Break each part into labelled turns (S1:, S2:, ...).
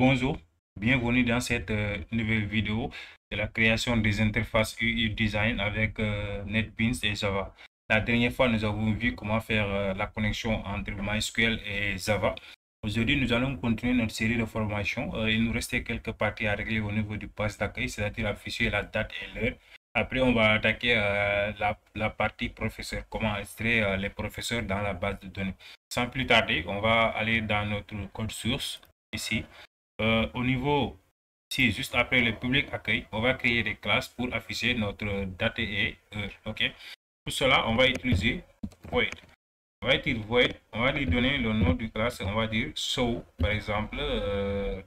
S1: Bonjour, bienvenue dans cette nouvelle vidéo de la création des interfaces UI Design avec NetBeans et Java. La dernière fois, nous avons vu comment faire la connexion entre MySQL et Java. Aujourd'hui, nous allons continuer notre série de formations. Il nous restait quelques parties à régler au niveau du pass d'accueil, c'est-à-dire afficher la date et l'heure. Après, on va attaquer la partie professeur, comment extraire les professeurs dans la base de données. Sans plus tarder, on va aller dans notre code source ici. Au niveau, ici, juste après le public accueil, on va créer des classes pour afficher notre date et heure. OK? Pour cela, on va utiliser void. On va utiliser void, on va lui donner le nom du classe, on va dire show, par exemple,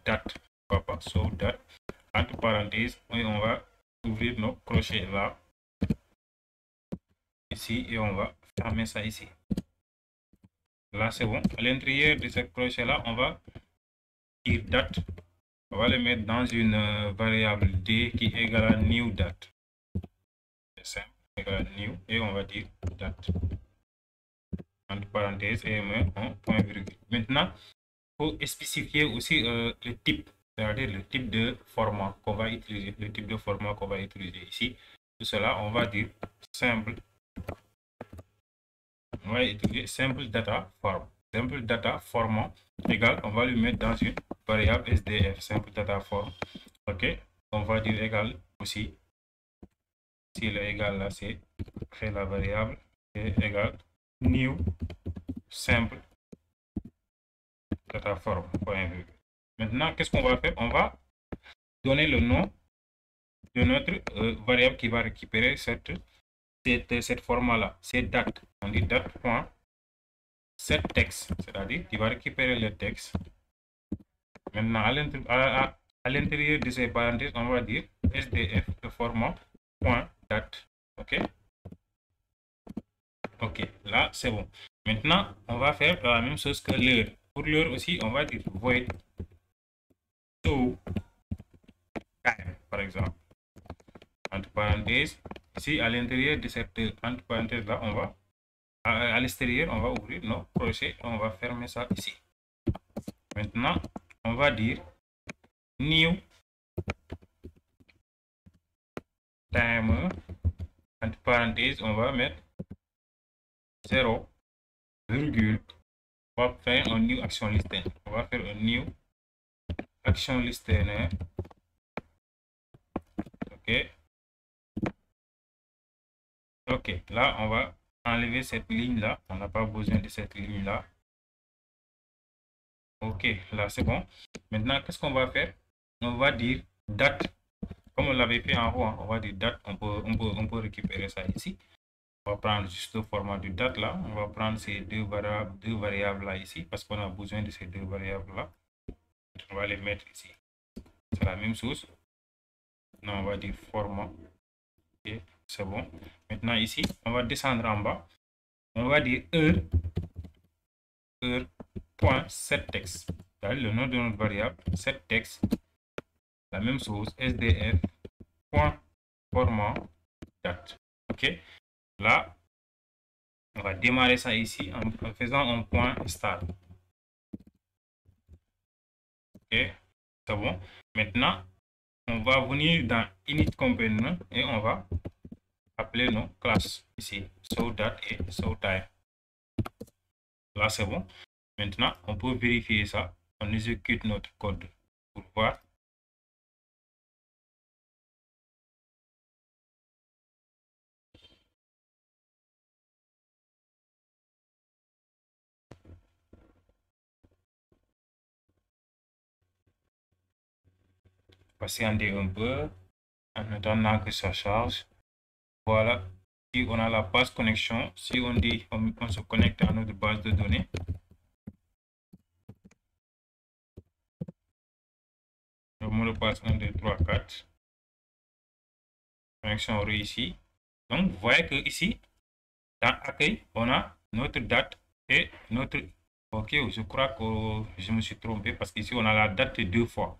S1: date. Papa, show date. Entre parenthèses, et on va ouvrir nos crochets là, ici, et on va fermer ça ici. Là, c'est bon. À l'intérieur de ce crochet là, on va dire date. On va le mettre dans une variable d qui est égale à new date. C'est simple, égale à new, et on va dire date. Entre parenthèses et un point virgule. Maintenant, il faut spécifier aussi le type, c'est-à-dire le type de format qu'on va utiliser, le type de format qu'on va utiliser ici. Tout cela, on va dire simple. On va utiliser simple data form. Simple data format égal, on va lui mettre dans une variable SDF, simple data form. OK, on va dire égal aussi. Si le égal là, c'est créer la variable et égal new simple data form. Maintenant, qu'est-ce qu'on va faire? On va donner le nom de notre variable qui va récupérer cette format là. C'est date. On dit date.set texte, c'est-à-dire qu'il va récupérer le texte. Maintenant, à l'intérieur de ces parenthèses, on va dire SDF de format point date. OK? OK, là, c'est bon. Maintenant, on va faire la même chose que l'heure. Pour l'heure aussi, on va dire void to time, par exemple. Entre parenthèses, ici, à l'intérieur de cette entre parenthèses là, on va, à l'extérieur, on va ouvrir nos crochets, on va fermer ça ici. Maintenant, on va dire new timer, entre parenthèses, on va mettre 0, virgule, on va faire un new action listener. On va faire un new action listener. OK. OK, là, on va enlever cette ligne là. On n'a pas besoin de cette ligne là. OK, là, c'est bon. Maintenant, qu'est-ce qu'on va faire? On va dire date. Comme on l'avait fait en haut, hein, on va dire date. On peut récupérer ça ici. On va prendre juste le format du date là. On va prendre ces deux variables là ici parce qu'on a besoin de ces deux variables là. On va les mettre ici. C'est la même chose. Non, on va dire format. OK, c'est bon. Maintenant ici, on va descendre en bas. On va dire heure point set texte. Le nom de notre variable, set texte. La même chose, SDF point format date. OK. Là, on va démarrer ça ici en faisant un point start. OK, c'est bon. Maintenant, on va venir dans init component et on va appeler nos classes ici, showDate et showTime. Là, c'est bon. Maintenant, on peut vérifier ça. On exécute notre code pour voir. Patienter un peu en attendant que ça charge. Voilà. Si on a la base connexion, si on dit on se connecte à notre base de données. Le mot de passe 1, 2, 3, 4. Connexion réussie. Donc, vous voyez que ici, dans accueil, on a notre date et notre... OK, je crois que je me suis trompé parce qu'ici, on a la date deux fois.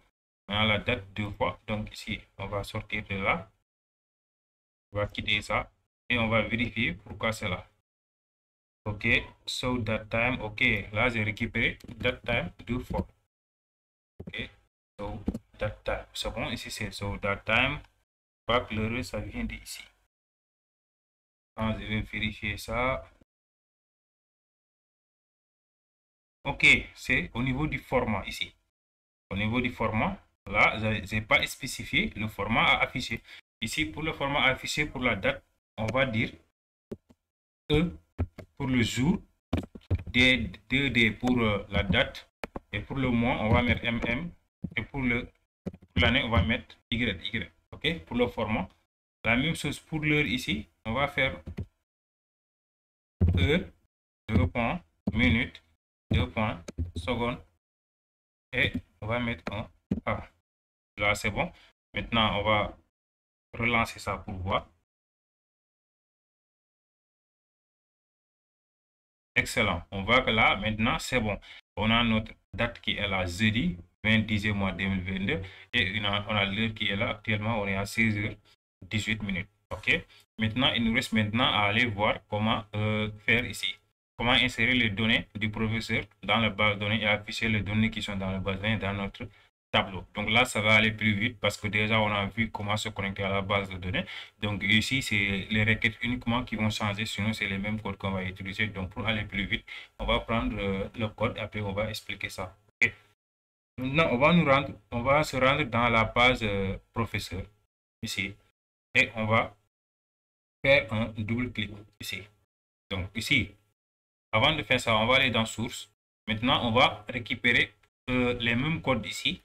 S1: On a la date deux fois. Donc, ici, on va sortir de là. On va quitter ça et on va vérifier pourquoi c'est là. OK, so that time, OK, là, j'ai récupéré that time deux fois. OK, So that time, c'est bon. Ici, c'est so that time. Pas que l'heure, ça vient d'ici. Je vais vérifier ça. Ok, c'est au niveau du format ici. Au niveau du format, là, je n'ai pas spécifié le format à afficher. Ici, pour le format à afficher pour la date, on va dire E pour le jour, D pour la date, et pour le mois, on va mettre MM, et pour l'année, on va mettre Y. Ok, pour le format. La même chose pour l'heure ici, on va faire heure, 2 points, minute, 2 points, seconde, et on va mettre un A. Là, c'est bon. Maintenant, on va relancer ça pour voir. Excellent. On voit que là, maintenant, c'est bon. On a notre date qui est là, jeudi 20 mois 2022. Et on a l'heure qui est là. Actuellement, on est à 16h18. OK. Maintenant, il nous reste maintenant à aller voir comment faire ici. Comment insérer les données du professeur dans la base de données et afficher les données qui sont dans la base de données dans notre tableau. Donc là, ça va aller plus vite parce que déjà, on a vu comment se connecter à la base de données. Donc ici, c'est les requêtes uniquement qui vont changer, sinon c'est les mêmes codes qu'on va utiliser. Donc pour aller plus vite, on va prendre le code, après on va expliquer ça. Okay. Maintenant, on va se rendre dans la page professeur, ici, et on va faire un double clic ici. Donc ici, avant de faire ça, on va aller dans source. Maintenant, on va récupérer les mêmes codes ici,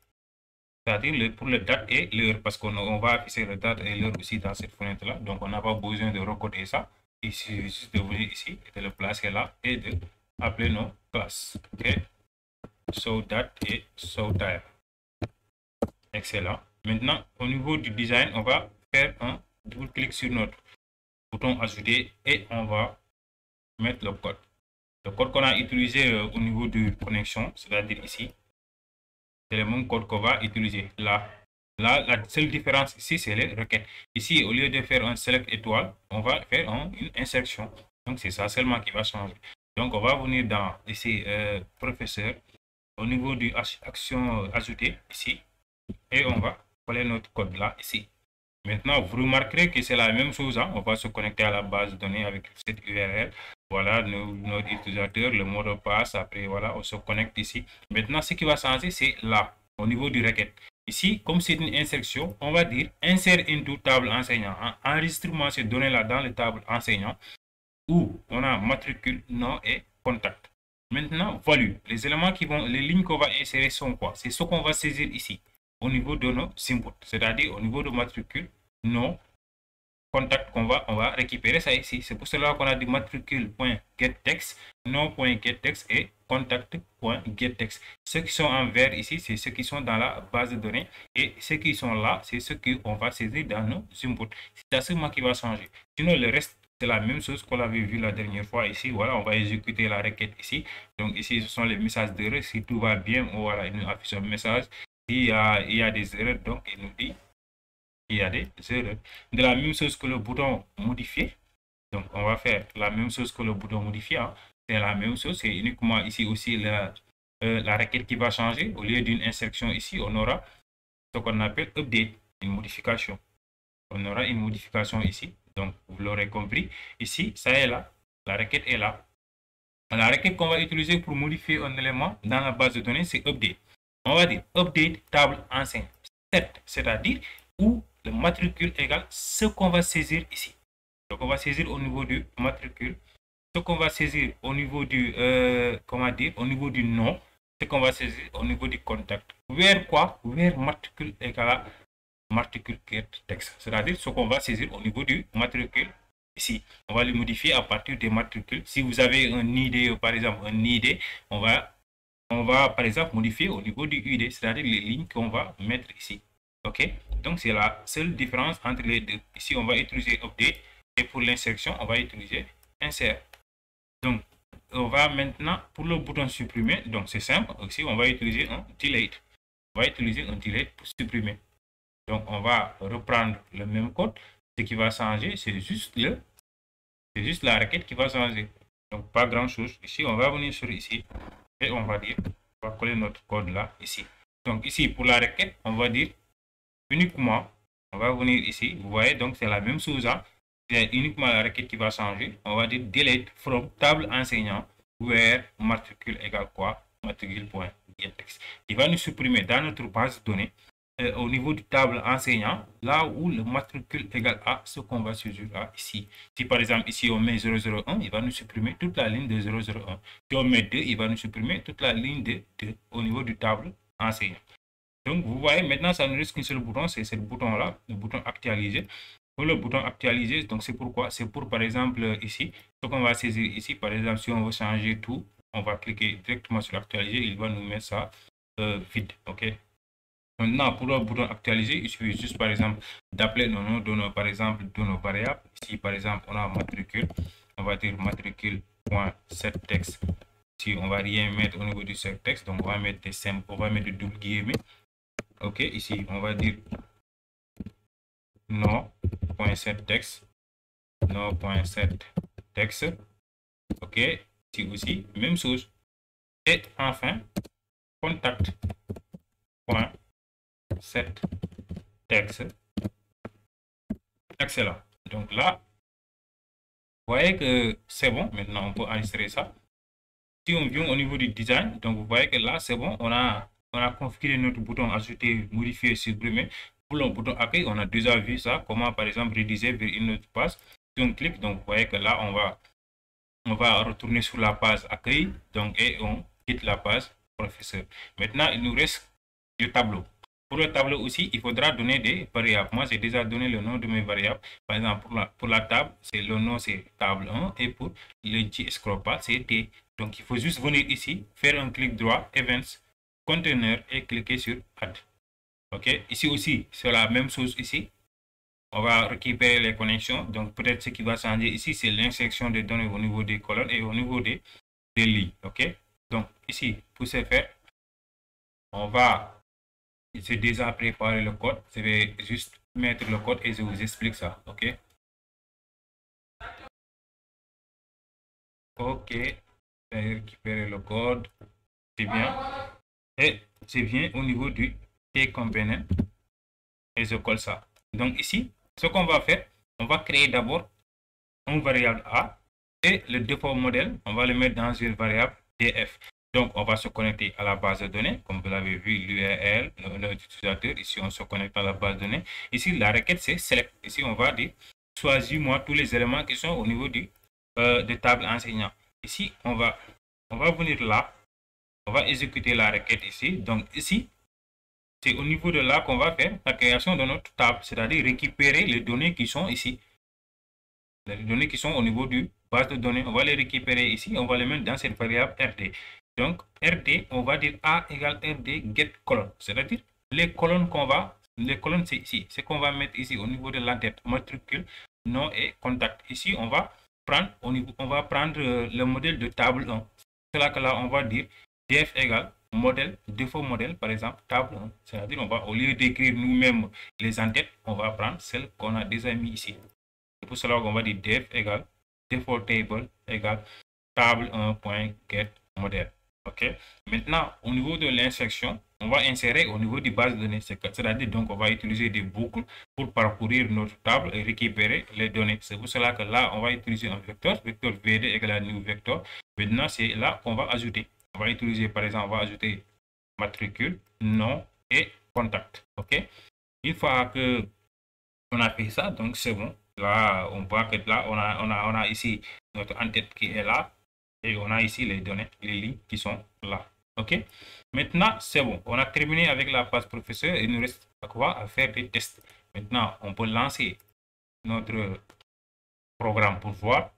S1: c'est-à-dire pour le date et l'heure, parce qu'on va afficher le date et l'heure aussi dans cette fenêtre-là. Donc, on n'a pas besoin de recoder ça. Ici, juste de venir ici, et de le placer là, et de appeler nos classes. OK? So date et so time. Excellent. Maintenant, au niveau du design, on va faire un double clic sur notre bouton ajouter et on va mettre le code. Le code qu'on a utilisé au niveau de connexion, c'est-à-dire ici, c'est le même code qu'on va utiliser là. Là, la seule différence ici, c'est les requêtes. Ici, au lieu de faire un select étoile, on va faire une insertion. Donc, c'est ça seulement qui va changer. Donc, on va venir dans ici, professeur, au niveau du action ajoutée, ici, et on va coller notre code là, ici. Maintenant, vous remarquerez que c'est la même chose. Hein? On va se connecter à la base de données avec cette URL. Voilà notre utilisateur, le mot de passe. Après, voilà, on se connecte ici. Maintenant, ce qui va changer, c'est là, au niveau du requête. Ici, comme c'est une insertion, on va dire insert into table enseignant. Enregistrement ces données-là dans le table enseignant où on a matricule, nom et contact. Maintenant, value. Les éléments qui vont, les lignes qu'on va insérer sont quoi? C'est ce qu'on va saisir ici au niveau de nos inputs, c'est-à-dire au niveau de matricule, nom, contact on va récupérer ça ici. C'est pour cela qu'on a dit matricule.getText, nom.getText et contact.getText. Ceux qui sont en vert ici, c'est ceux qui sont dans la base de données et ceux qui sont là, c'est ceux qu'on va saisir dans nos inputs. C'est seulement qui va changer. Sinon, le reste, c'est la même chose qu'on avait vu la dernière fois ici. Voilà, on va exécuter la requête ici. Donc ici, ce sont les messages d'erreur. Si tout va bien, voilà, il nous affiche un message. Il y a des erreurs, donc il nous dit il y a des erreurs. De la même chose que le bouton modifier. Donc, on va faire la même chose que le bouton modifier. Hein. C'est la même chose. C'est uniquement ici aussi la requête qui va changer. Au lieu d'une insertion ici, on aura ce qu'on appelle update, une modification. On aura une modification ici. Donc, vous l'aurez compris. Ici, ça est là. La requête est là. La requête qu'on va utiliser pour modifier un élément dans la base de données, c'est update. On va dire update table enseigne. C'est-à-dire où le matricule égale ce qu'on va saisir ici. Donc, on va saisir au niveau du matricule. Ce qu'on va saisir au niveau du, comment dire, au niveau du nom. Ce qu'on va saisir au niveau du contact. Vers quoi? Vers matricule égale matricule getText. C'est-à-dire ce qu'on va saisir au niveau du matricule. Ici, on va le modifier à partir des matricules. Si vous avez un ID, par exemple, un ID, on va par exemple modifier au niveau du ID, c'est-à-dire les lignes qu'on va mettre ici. OK? Donc, c'est la seule différence entre les deux. Ici, on va utiliser update et pour l'insertion, on va utiliser insert. Donc, on va maintenant, pour le bouton supprimer, donc c'est simple. Ici, on va utiliser un delete. On va utiliser un delete pour supprimer. Donc, on va reprendre le même code. Ce qui va changer, c'est juste la requête qui va changer. Donc, pas grand chose. Ici, on va venir sur ici et on va dire, on va coller notre code là, ici. Donc ici, pour la requête, on va dire uniquement, on va venir ici, vous voyez, donc c'est la même chose, hein. C'est uniquement la requête qui va changer. On va dire delete from table enseignant where matricule égale quoi? Matricule.getText. Il va nous supprimer dans notre base de données au niveau du table enseignant, là où le matricule égale à ce qu'on va saisir là, ici. Si par exemple ici on met 001, il va nous supprimer toute la ligne de 001. Si on met 2, il va nous supprimer toute la ligne de 2 au niveau du table enseignant. Donc vous voyez, maintenant ça ne reste qu'un seul bouton, c'est ce bouton-là, le bouton actualiser. Pour le bouton actualiser, donc c'est pourquoi? C'est pour par exemple ici, ce qu'on va saisir ici, par exemple si on veut changer tout, on va cliquer directement sur actualiser, il va nous mettre ça vide, ok? Maintenant, pour le bouton actualiser, il suffit juste par exemple d'appeler nos noms de nos, par exemple, de nos variables. Ici, par exemple, on a matricule, on va dire matricule.setText. Si on va rien mettre au niveau du setText, donc on va mettre des simples, on va mettre des double guillemets. Ok, ici, on va dire no.setText, no.setText. Ok, ici aussi, même chose. Et enfin, contact.setText. Excellent. Donc là, vous voyez que c'est bon. Maintenant, on peut enregistrer ça. Si on vient au niveau du design, donc vous voyez que là, c'est bon. On a configuré notre bouton ajouter, modifier, supprimer. Pour le bouton accueil, on a déjà vu ça. Comment, par exemple, rédiger vers une autre page. Si on clique, donc vous voyez que là, on va retourner sur la page accueil. Donc, et on quitte la page professeur. Maintenant, il nous reste le tableau. Pour le tableau aussi, il faudra donner des variables. Moi, j'ai déjà donné le nom de mes variables. Par exemple, pour la table, c'est le nom, c'est table 1. Et pour le G-Scrollpad, c'est T. Donc, il faut juste venir ici, faire un clic droit, Events, Container et cliquer sur Add. OK. Ici aussi, c'est la même chose ici. On va récupérer les connexions. Donc, peut-être ce qui va changer ici, c'est l'insertion des données au niveau des colonnes et au niveau des lignes. OK. Donc, ici, pour ce faire, on va... J'ai déjà préparé le code. Je vais juste mettre le code et je vous explique ça. OK. OK. Je vais récupérer le code. C'est bien. Et je viens au niveau du T-component et je colle ça. Donc ici, ce qu'on va faire, on va créer d'abord une variable A et le default modèle, on va le mettre dans une variable df. Donc, on va se connecter à la base de données. Comme vous l'avez vu, l'URL, l'utilisateur. Ici, on se connecte à la base de données. Ici, la requête, c'est select. Ici, on va dire, choisis-moi tous les éléments qui sont au niveau du de table enseignant. Ici, on va venir là. On va exécuter la requête ici. Donc, ici, c'est au niveau de là qu'on va faire la création de notre table. C'est-à-dire récupérer les données qui sont ici. Les données qui sont au niveau du base de données. On va les récupérer ici. On va les mettre dans cette variable RD. Donc, RD, on va dire A égale RD get colonne. C'est-à-dire, les colonnes c'est ici. Ce qu'on va mettre ici au niveau de l'entête, matricule, nom et contact. Ici, on va prendre le modèle de table 1. C'est là que là, on va dire df égale modèle, défaut modèle, par exemple, table 1. C'est-à-dire, au lieu d'écrire nous-mêmes les entêtes, on va prendre celle qu'on a déjà mis ici. C'est pour cela qu'on va dire def égale default table égale table 1.get modèle. OK. Maintenant, au niveau de l'insertion, on va insérer au niveau du base de données. C'est-à-dire, donc, on va utiliser des boucles pour parcourir notre table et récupérer les données. C'est pour cela que là, on va utiliser un vecteur VD égale à new vector. Maintenant, c'est là qu'on va ajouter. On va utiliser, par exemple, on va ajouter matricule, nom et contact. OK. Une fois que on a fait ça, donc c'est bon. Là, on voit que là, on a ici notre entête qui est là. Et on a ici les données, les lignes qui sont là. OK. Maintenant, c'est bon. On a terminé avec la page professeur. Il nous reste à quoi? À faire des tests. Maintenant, on peut lancer notre programme pour voir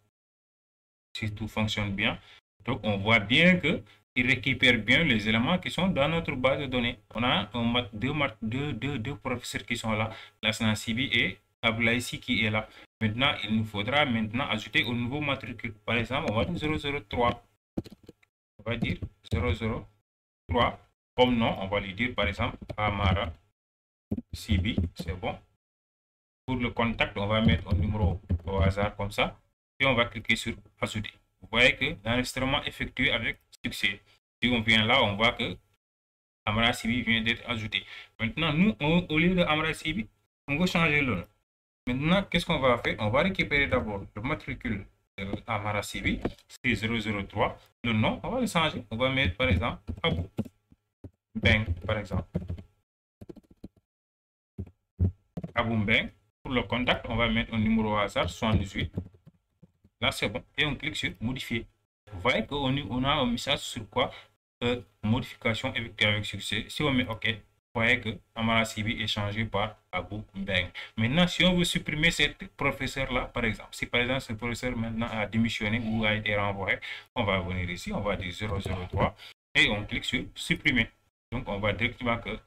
S1: si tout fonctionne bien. Donc, on voit bien que il récupère bien les éléments qui sont dans notre base de données. On a deux professeurs qui sont là. L'Asna Sibi et Ablaïsi qui est là. Maintenant, il nous faudra maintenant ajouter au nouveau matricule. Par exemple, on va dire 003. On va dire 003. Comme nom, on va lui dire par exemple Amara Sibi. C'est bon. Pour le contact, on va mettre un numéro au hasard comme ça. Et on va cliquer sur ajouter. Vous voyez que l'enregistrement effectué avec succès. Si on vient là, on voit que Amara Sibi vient d'être ajouté. Maintenant, nous, au lieu de Amara Sibi, on va changer le nom. Maintenant, qu'est-ce qu'on va faire? On va récupérer d'abord le matricule de Amara Sibi, c'est 003. Le nom, on va le changer. On va mettre par exemple Abou Beng, par exemple. Abou Beng. Pour le contact, on va mettre un numéro au hasard, 78. Là, c'est bon. Et on clique sur modifier. Vous voyez qu'on a un message sur quoi? Modification effectuée avec succès. Si on met OK, vous voyez que Amara Sibi est changé par Abou Beng. Maintenant, si on veut supprimer cette professeur-là, par exemple, si par exemple ce professeur maintenant a démissionné ou a été renvoyé, on va venir ici, on va dire 003 et on clique sur supprimer. Donc, on va directement que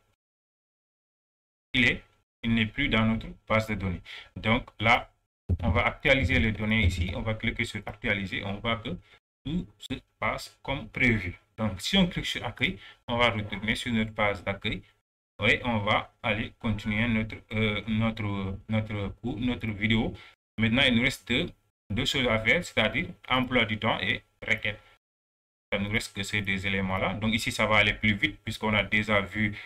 S1: il n'est plus dans notre base de données. Donc là, on va actualiser les données ici. On va cliquer sur actualiser. On voit que tout se passe comme prévu. Donc, si on clique sur accueil, on va retourner sur notre page d'accueil et on va aller continuer notre vidéo. Maintenant, il nous reste deux choses à faire, c'est-à-dire emploi du temps et requête. Ça nous reste que ces deux éléments-là. Donc ici, ça va aller plus vite puisqu'on a déjà vu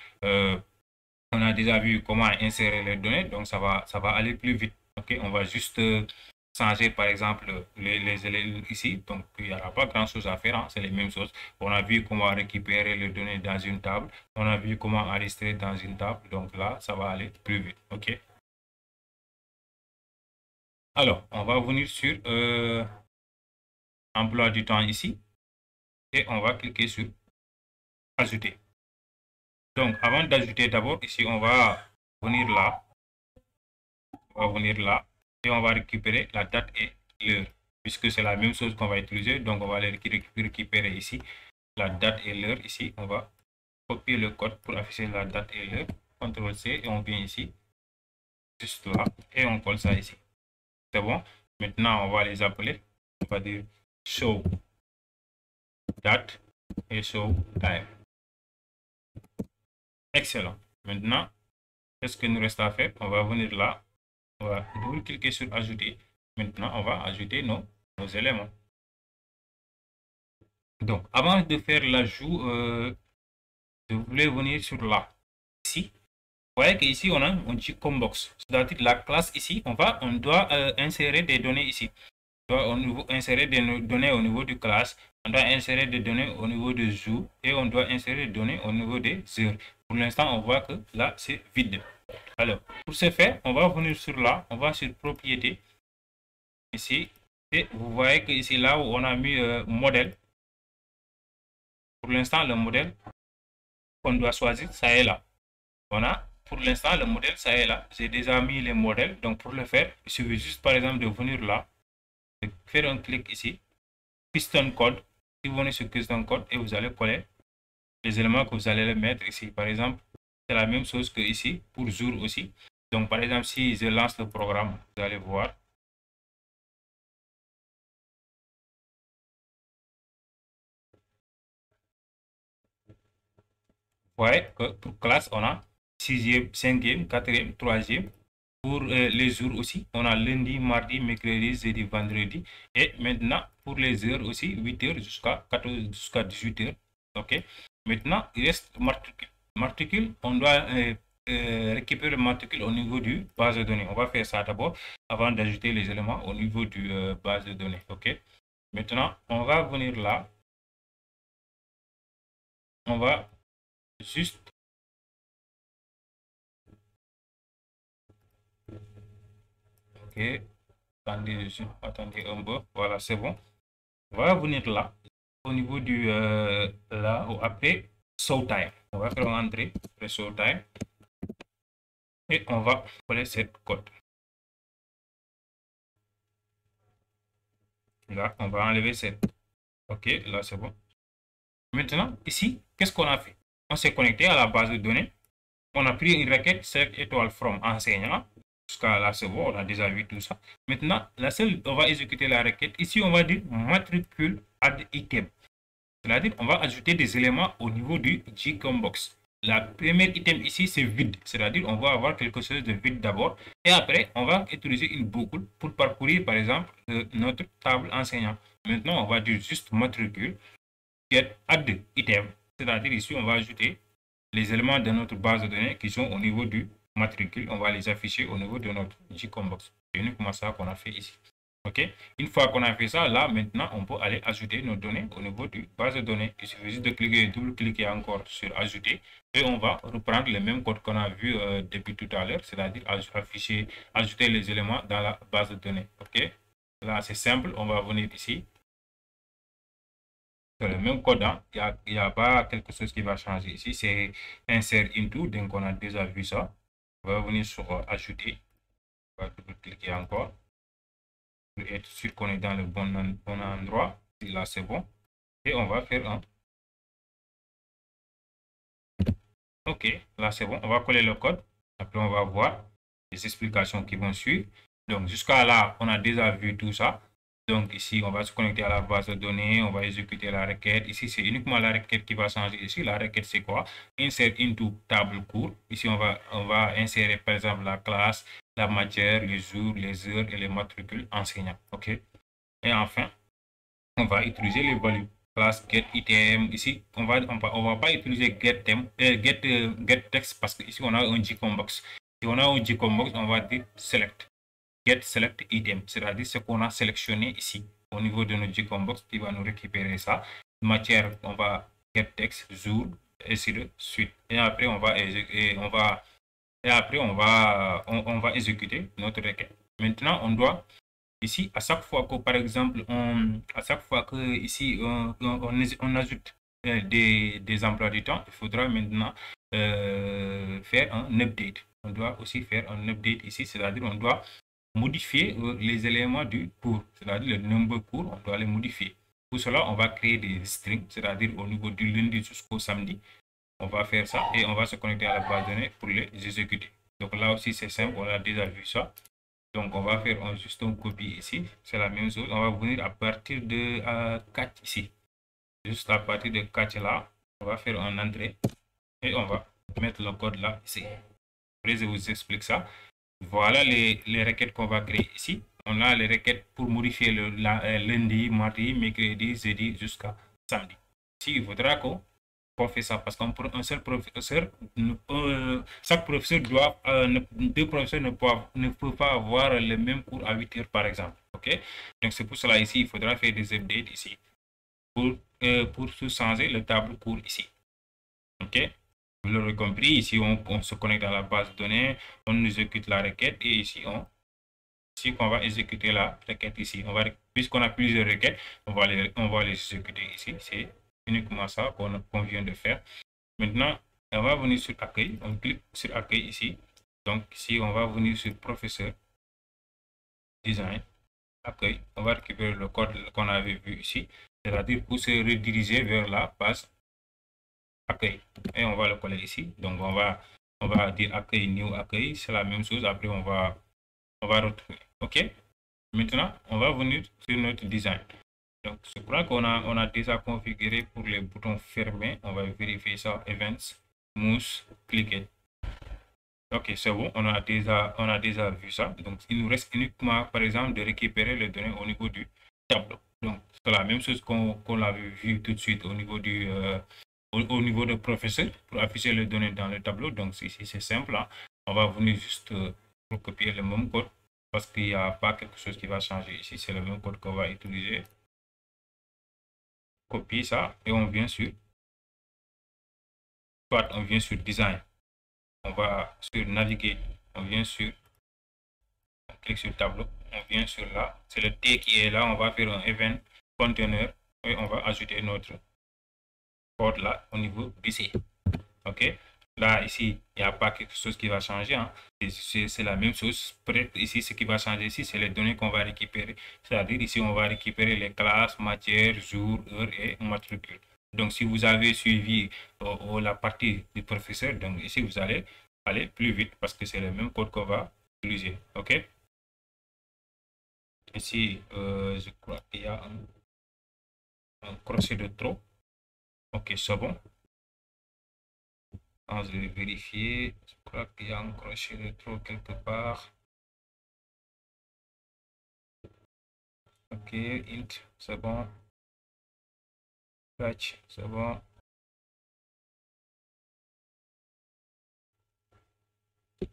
S1: comment insérer les données, donc ça va aller plus vite. Ok, on va juste changer par exemple les éléments ici, donc il n'y aura pas grand chose à faire, hein, c'est les mêmes choses. On a vu comment récupérer les données dans une table, on a vu comment enregistrer dans une table, donc là ça va aller plus vite. Ok, alors on va venir sur emploi du temps ici et on va cliquer sur ajouter. Donc, avant d'ajouter d'abord, ici, on va venir là. Et on va récupérer la date et l'heure. Puisque c'est la même chose qu'on va utiliser. Donc, on va aller récupérer ici la date et l'heure. Ici, on va copier le code pour afficher la date et l'heure. CTRL-C et on vient ici, juste là. Et on colle ça ici. C'est bon. Maintenant, on va les appeler. On va dire show date et show time. Excellent. Maintenant, qu'est-ce que nous reste à faire? On va venir là. On va double-cliquer sur ajouter. Maintenant, on va ajouter nos éléments. Donc, avant de faire l'ajout, je voulais venir sur là. Ici, vous voyez qu'ici, on a un petit combox. C'est-à-dire la classe ici, on doit insérer des données ici. On doit insérer des données au niveau du classe. On doit insérer des données au niveau des jours et on doit insérer des données au niveau des heures. Pour l'instant, on voit que là, c'est vide. Alors, pour ce faire, on va venir sur là, on va sur propriété, ici, et vous voyez que ici, là où on a mis modèle, pour l'instant, le modèle qu'on doit choisir, ça est là. On a, pour l'instant, le modèle, ça est là. J'ai déjà mis les modèles, donc pour le faire, il suffit juste, par exemple, de venir là, de faire un clic ici, custom code, si vous venez sur custom code, et vous allez coller les éléments que vous allez les mettre ici. Par exemple, c'est la même chose que ici, pour jour aussi. Donc, par exemple, si je lance le programme, vous allez voir. Vous voyez que pour classe, on a 6e, 5e, 4e, 3e. Pour les jours aussi, on a lundi, mardi, mercredi, jeudi, vendredi. Et maintenant, pour les heures aussi, 8h jusqu'à 18h. OK. Maintenant, il reste matricule. Matricule, on doit récupérer le matricule au niveau du base de données. On va faire ça d'abord avant d'ajouter les éléments au niveau du base de données. OK. Maintenant, on va venir là. On va juste OK. Attendez un peu. Voilà, c'est bon. On va venir là. Au niveau du là, après show time. On va faire une entrée après show time. Et on va coller cette code. Là, on va enlever cette. OK, là, c'est bon. Maintenant, ici, qu'est-ce qu'on a fait? On s'est connecté à la base de données. On a pris une requête select étoile from enseignant. Jusqu'à là, c'est bon, on a déjà vu tout ça. Maintenant, la seule, on va exécuter la requête. Ici, on va dire matricule add item. C'est-à-dire, on va ajouter des éléments au niveau du Gcombox. La première item ici, c'est vide. C'est-à-dire, on va avoir quelque chose de vide d'abord. Et après, on va utiliser une boucle pour parcourir, par exemple, notre table enseignant. Maintenant, on va dire juste matricule get add item. C'est-à-dire, ici, on va ajouter les éléments de notre base de données qui sont au niveau du matricule, on va les afficher au niveau de notre Gcombox. C'est uniquement ça qu'on a fait ici. OK? Une fois qu'on a fait ça, là, maintenant, on peut aller ajouter nos données au niveau du base de données. Il suffit juste de cliquer, double-cliquer encore sur ajouter et on va reprendre le même code qu'on a vu depuis tout à l'heure, c'est-à-dire afficher, ajouter les éléments dans la base de données. OK? Là, c'est simple. On va venir ici. C'est le même code, hein. Il y a pas quelque chose qui va changer ici. C'est insert into, donc on a déjà vu ça. On va venir sur ajouter. On va double-cliquer encore pour être sûr qu'on est dans le bon endroit. Et là, c'est bon. Et on va faire un. OK, là, c'est bon. On va coller le code. Après, on va voir les explications qui vont suivre. Donc, jusqu'à là, on a déjà vu tout ça. Donc, ici, on va se connecter à la base de données. On va exécuter la requête. Ici, c'est uniquement la requête qui va changer. Ici, la requête, c'est quoi? Insert into table cours. Ici, on va insérer, par exemple, la classe, la matière, les jours, les heures et les matricules enseignants. OK? Et enfin, on va utiliser les values. Classe get item. Ici, on va pas utiliser get theme, get text parce que ici on a un Gcombox. Si on a un Gcombox, on va dire select. Get select item, c'est-à-dire ce qu'on a sélectionné ici au niveau de notre Gcombox qui va nous récupérer ça. Matière, on va get text, jour, et ainsi de suite. Et après, on va on va exécuter notre requête. Maintenant, on doit ici, à chaque fois que, par exemple, à chaque fois que ici, on ajoute des emplois du temps, il faudra maintenant faire un update. On doit aussi faire un update ici, c'est-à-dire on doit modifier les éléments du cours, c'est-à-dire le nombre de cours, on doit les modifier. Pour cela, on va créer des strings, c'est-à-dire au niveau du lundi jusqu'au samedi. On va faire ça et on va se connecter à la base de données pour les exécuter. Donc là aussi, c'est simple, on a déjà vu ça. Donc, on va faire juste une copie ici. C'est la même chose. On va venir à partir de 4 ici. Juste à partir de 4 là, on va faire un entrée et on va mettre le code là ici. Après, je vous explique ça. Voilà les requêtes qu'on va créer ici. On a les requêtes pour modifier le lundi, mardi, mercredi, jeudi jusqu'à samedi. Ici, il faudra qu'on fait ça parce qu'un seul professeur, chaque professeur doit, deux professeurs ne peuvent pas avoir le même cours à 8 heures par exemple. OK? Donc c'est pour cela ici, il faudra faire des updates ici pour changer le tableau cours ici. OK? Vous l'aurez compris, ici on se connecte à la base de données, on exécute la requête et ici on va exécuter la requête ici. Puisqu'on a plusieurs requêtes, on va les exécuter ici. C'est uniquement ça qu'on vient de faire. Maintenant, on va venir sur accueil. On clique sur accueil ici. Donc ici, on va venir sur professeur, design, accueil. On va récupérer le code qu'on avait vu ici. C'est-à-dire pour se rediriger vers la base accueil. Et on va le coller ici. Donc on va dire accueil, new accueil. C'est la même chose. Après, on va retrouver. OK? Maintenant, on va venir sur notre design. Donc, je crois qu'on a déjà configuré pour les boutons fermés. On va vérifier ça. Events, mousse, cliquer. OK, c'est bon. On a déjà vu ça. Donc, il nous reste uniquement, par exemple, de récupérer les données au niveau du tableau. Donc, c'est la même chose qu'on avait vu tout de suite au niveau au niveau de professeur pour afficher les données dans le tableau. Donc, ici, c'est simple. Hein. On va venir juste recopier le même code parce qu'il n'y a pas quelque chose qui va changer. Ici, c'est le même code qu'on va utiliser. Copier ça et on vient sur design. On va sur naviguer. On vient sur, on clique sur tableau. On vient sur là. C'est le T qui est là. On va faire un event container et on va ajouter notre code là au niveau d'ici. OK? Là, ici, il n'y a pas quelque chose qui va changer. Hein. C'est la même chose. Peut-être ici, ce qui va changer ici, c'est les données qu'on va récupérer. C'est-à-dire ici, on va récupérer les classes, matières, jours, heures et matricules. Donc, si vous avez suivi la partie du professeur, donc ici, vous allez aller plus vite parce que c'est le même code qu'on va utiliser. OK? Ici, je crois qu'il y a un crochet de trop. OK, c'est bon. Je vais vérifier. Je crois qu'il y a un crochet de trop quelque part. OK, int, c'est bon. Patch, c'est bon. OK.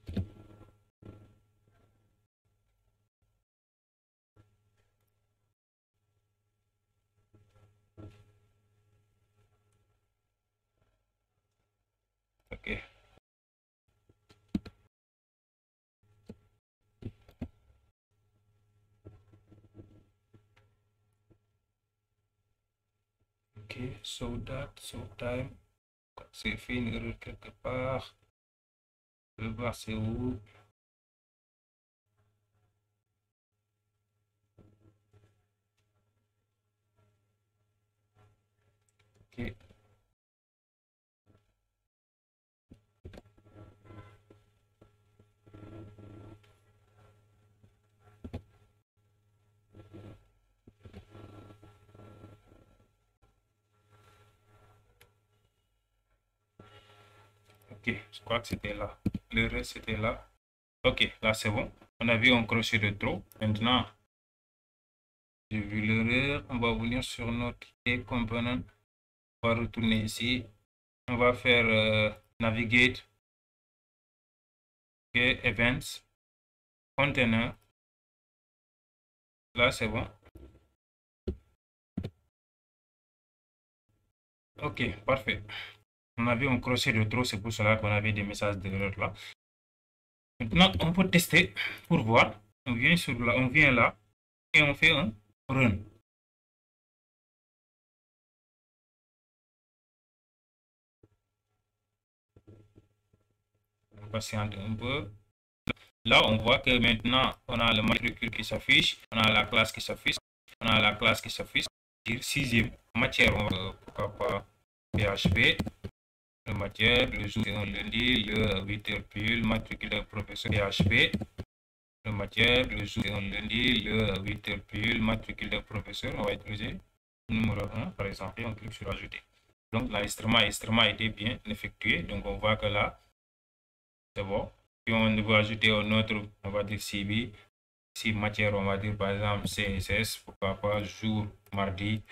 S1: OK, so date, so time. C'est fait une erreur quelque part. Je vais voir c'est où. OK. OK, je crois que c'était là. L'erreur, c'était là. OK, là, c'est bon. On a vu un crochet de trop. Maintenant, j'ai vu l'erreur. On va venir sur notre component. On va retourner ici. On va faire navigate. OK, events. Container. Là, c'est bon. OK, parfait. On avait un crochet de trop, c'est pour cela qu'on avait des messages d'erreur là. Maintenant, on peut tester pour voir. On vient là et on fait un run. On patiente un peu. Là, on voit que maintenant, on a le matricule qui s'affiche, on a la classe qui s'affiche, on a la classe qui s'affiche. Sixième matière, on va pourquoi pas PHP. Le matière, le jour c'est un lundi, le 8h pile, matricule de professeur PHP. Le matière, le jour c'est un lundi, le 8h pile, matricule de professeur. On va utiliser le numéro 1, par exemple, et on clique sur ajouter. Donc, l'enregistrement a été bien effectué. Donc, on voit que là, c'est bon. Si on veut ajouter un autre, on va dire CB. Si matière, on va dire par exemple CSS, pourquoi pas, jour, mardi,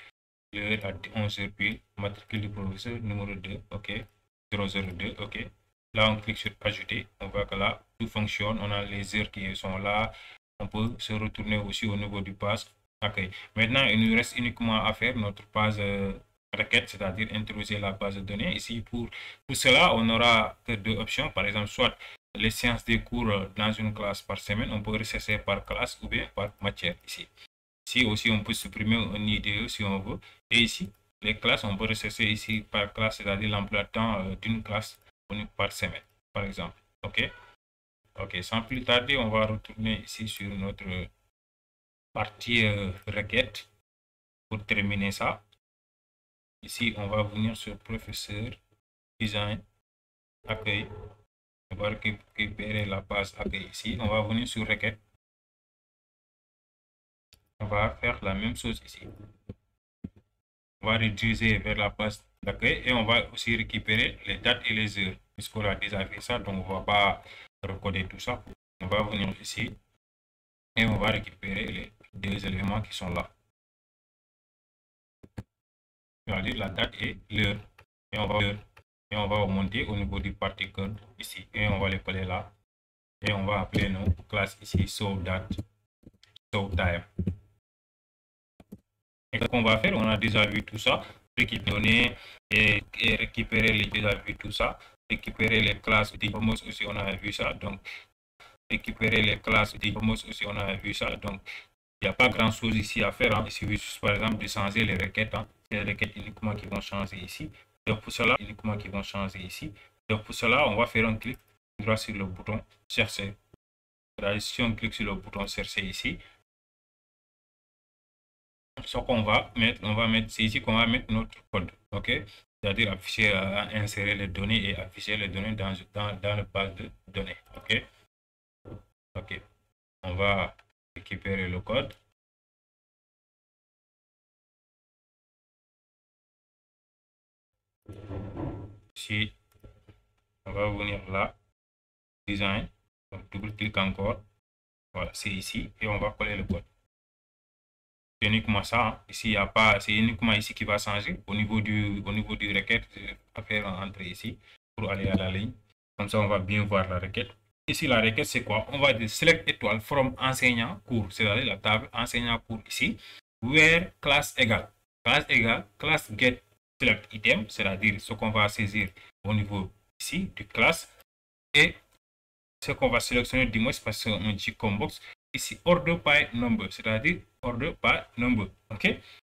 S1: l'heure à 11h pile, matricule du professeur, numéro 2, OK, 002, OK. Là, on clique sur ajouter, on voit que là, tout fonctionne, on a les heures qui sont là, on peut se retourner aussi au niveau du pass. OK. Maintenant, il nous reste uniquement à faire notre base requête, c'est-à-dire introduire la base de données. Ici, pour cela, on aura que deux options, par exemple, soit les séances de cours dans une classe par semaine, on peut rechercher par classe ou bien par matière ici. Ici aussi, on peut supprimer un IDE si on veut. Et ici, les classes, on peut rechercher ici par classe, c'est-à-dire l'emploi de temps d'une classe par semaine, par exemple. OK? OK, sans plus tarder, on va retourner ici sur notre partie requête pour terminer ça. Ici, on va venir sur professeur, design, accueil. On va récupérer la base accueil ici. On va venir sur requête. On va faire la même chose ici. On va rediriger vers la place d'accueil et on va aussi récupérer les dates et les heures. Puisqu'on a déjà fait ça, donc on ne va pas recoder tout ça. On va venir ici et on va récupérer les deux éléments qui sont là. On va dire la date et l'heure. Et on va monter au niveau du party code ici et on va les coller là. Et on va appeler nos classes ici SoDate, SoTime. Et ce qu'on va faire, on a déjà vu tout ça, récupérer et récupérer les déjà vu tout ça, récupérer les classes Diplomos aussi, on a vu ça, donc récupérer les classes Diplomos aussi, on a vu ça, donc il n'y a pas grand chose ici à faire, hein. Il suffit juste par exemple de changer les requêtes, hein. C'est les requêtes uniquement qui vont changer ici, donc pour cela, uniquement qui vont changer ici, donc pour cela, on va faire un clic droit sur le bouton chercher. Si on clique sur le bouton chercher ici, ce qu'on va mettre, c'est ici qu'on va mettre notre code, ok? C'est-à-dire afficher, insérer les données et afficher les données dans la base de données, ok? Ok, on va récupérer le code. Ici, on va venir là, design, donc double-clic encore, voilà, c'est ici, et on va coller le code. C'est uniquement ça, hein. Ici, il n'y a pas, c'est uniquement ici qui va changer au niveau du requête, à faire entrer ici pour aller à la ligne. Comme ça, on va bien voir la requête. Ici, la requête, c'est quoi? On va dire select étoile from enseignant cours, c'est-à-dire la table enseignant cours ici, where classe égale. Classe get select item, c'est-à-dire ce qu'on va saisir au niveau ici du classe, et ce qu'on va sélectionner du moins parce qu'on dit comme box ici order by number, c'est-à-dire order by number. OK?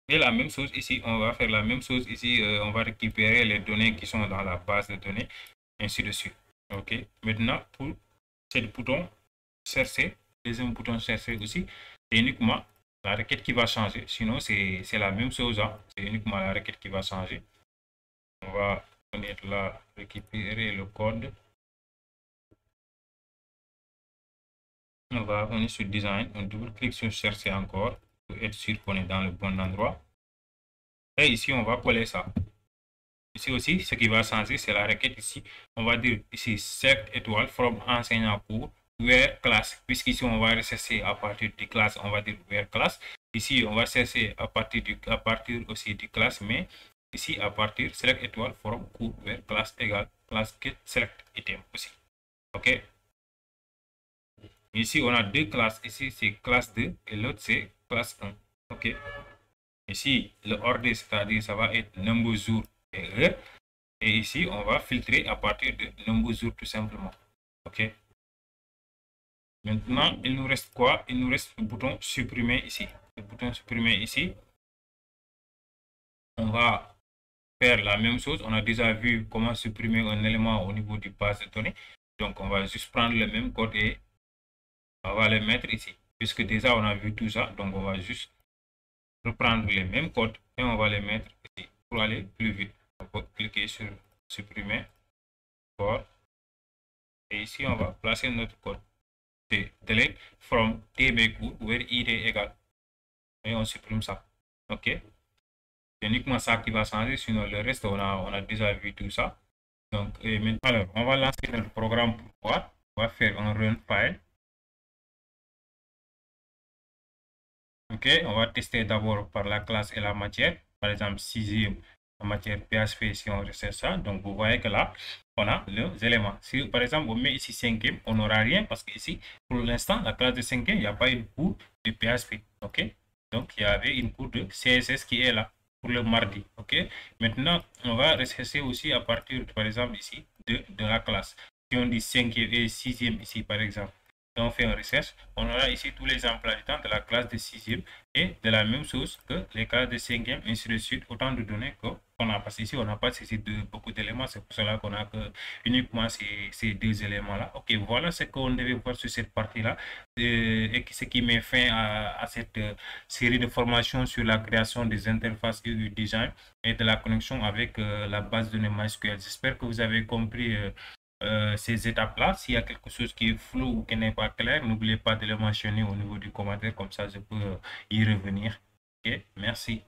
S1: Et la même chose ici, on va faire la même chose ici, on va récupérer les données qui sont dans la base de données, ainsi de suite. OK? Maintenant, pour ce bouton chercher, deuxième bouton chercher aussi, c'est uniquement la requête qui va changer. Sinon, c'est la même chose. Hein? C'est uniquement la requête qui va changer. On va connaître là, récupérer le code. On va venir sur design, on double-clique sur chercher encore pour être sûr qu'on est dans le bon endroit. Et ici, on va coller ça. Ici aussi, ce qui va changer, c'est la requête ici. On va dire ici, select étoile from enseignant cours, where class. Puisqu'ici, on va rechercher à partir du classe, on va dire where class. Ici, on va chercher à partir aussi du classe, mais ici, à partir select étoile from cours, where class égale class get select item aussi. OK? Ici, on a deux classes. Ici, c'est classe 2 et l'autre, c'est classe 1. OK? Ici, le ordre, c'est-à-dire ça va être nombre jour et heure. Et ici, on va filtrer à partir de nombre jour tout simplement. OK? Maintenant, il nous reste quoi? Il nous reste le bouton supprimer ici. Le bouton supprimer ici. On va faire la même chose. On a déjà vu comment supprimer un élément au niveau du base de données. Donc, on va juste prendre le même code et on va le mettre ici. Puisque déjà, on a vu tout ça. Donc, on va juste reprendre les mêmes codes et on va les mettre ici pour aller plus vite. On peut cliquer sur supprimer code et ici on va placer notre code. C'est delete from tbcours where id égale et on supprime ça. OK? C'est uniquement ça qui va changer, sinon le reste on a déjà vu tout ça. Donc maintenant, alors on va lancer notre programme pour voir. On va faire un run file. OK, on va tester d'abord par la classe et la matière. Par exemple, 6e en matière PHP, si on recherche ça. Donc, vous voyez que là, on a les éléments. Si, par exemple, on met ici 5e, on n'aura rien parce qu'ici, pour l'instant, la classe de 5e, il n'y a pas une cours de PHP. OK, donc, il y avait une cours de CSS qui est là pour le mardi. OK, maintenant, on va rechercher aussi à partir, par exemple, ici, de la classe. Si on dit 5e et 6e ici, par exemple, on fait une recherche, on aura ici tous les emplois du temps de la classe de 6e et de la même chose que les classes de 5e, ainsi de suite, autant de données qu'on a. Parce qu'ici, on n'a pas saisi de beaucoup d'éléments, c'est pour cela qu'on a que uniquement ces deux éléments-là. OK, voilà ce qu'on devait voir sur cette partie-là et ce qui met fin à cette série de formations sur la création des interfaces et du design et de la connexion avec la base de données MySQL. J'espère que vous avez compris ces étapes-là. S'il y a quelque chose qui est flou ou qui n'est pas clair, n'oubliez pas de le mentionner au niveau du commentaire, comme ça je peux y revenir. OK, merci.